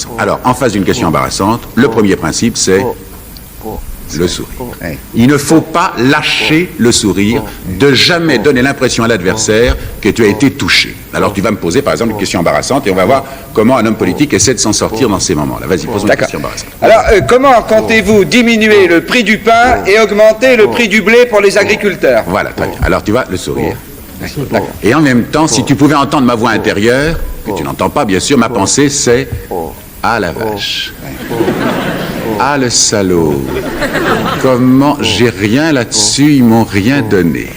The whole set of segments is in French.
embarrassante. Alors, en face d'une question embarrassante, le premier principe, c'est le sourire. Il ne faut pas lâcher le sourire, de jamais donner l'impression à l'adversaire que tu as été touché. Alors tu vas me poser par exemple une question embarrassante et on va voir comment un homme politique essaie de s'en sortir dans ces moments-là. Vas-y, pose-moi une question embarrassante. Alors, comment comptez-vous diminuer le prix du pain et augmenter le prix du blé pour les agriculteurs? Voilà, très bien. Alors tu vois, le sourire. Et en même temps, si tu pouvais entendre ma voix intérieure, que tu n'entends pas bien sûr, ma pensée c'est « Ah la vache !» Ah le salaud, comment j'ai rien là-dessus, ils m'ont rien donné.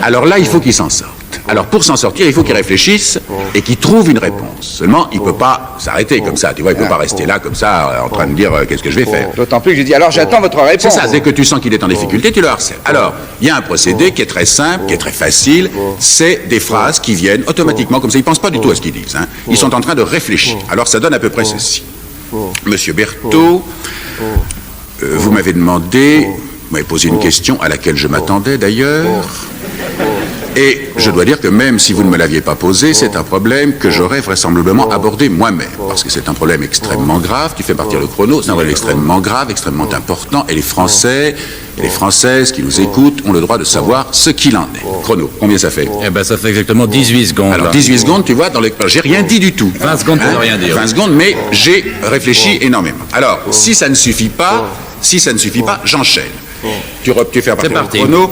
Alors là, il faut qu'il s'en sorte. Alors pour s'en sortir, il faut qu'il réfléchisse et qu'il trouve une réponse. Seulement, il ne peut pas s'arrêter comme ça, tu vois, il ne peut pas rester là comme ça en train de dire qu'est-ce que je vais faire. D'autant plus que je dis, alors j'attends votre réponse. C'est ça, dès que tu sens qu'il est en difficulté, tu le harcèles. Alors, il y a un procédé qui est très simple, qui est très facile, c'est des phrases qui viennent automatiquement comme ça, ils ne pensent pas du tout à ce qu'ils disent, hein. Ils sont en train de réfléchir. Alors ça donne à peu près ceci. Monsieur Berthaud, vous m'avez demandé, vous m'avez posé une question à laquelle je m'attendais d'ailleurs, et je dois dire que même si vous ne me l'aviez pas posé, c'est un problème que j'aurais vraisemblablement abordé moi-même, parce que c'est un problème extrêmement grave, tu fais partir le chrono, c'est un problème extrêmement grave, extrêmement important, et les Français et les Françaises qui nous écoutent ont le droit de savoir ce qu'il en est. Chrono, combien ça fait? Eh ben ça fait exactement 18 secondes. Alors 18 secondes, tu vois, j'ai rien dit du tout. 20 secondes pour ne rien dire. 20 secondes, mais j'ai réfléchi énormément. Alors, si ça ne suffit pas, j'enchaîne. Tu fais partir le chrono,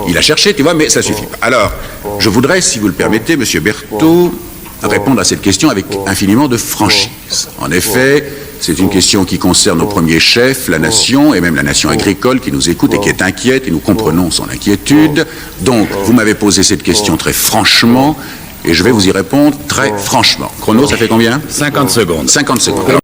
il a cherché, tu vois, mais ça suffit pas. Alors, je voudrais, si vous le permettez, monsieur Berthaud, répondre à cette question avec infiniment de franchise. En effet, c'est une question qui concerne au premier chef la nation, et même la nation agricole qui nous écoute et qui est inquiète, et nous comprenons son inquiétude. Donc, vous m'avez posé cette question très franchement, et je vais vous y répondre très franchement. Chrono, ça fait combien? 50 secondes. 50 secondes.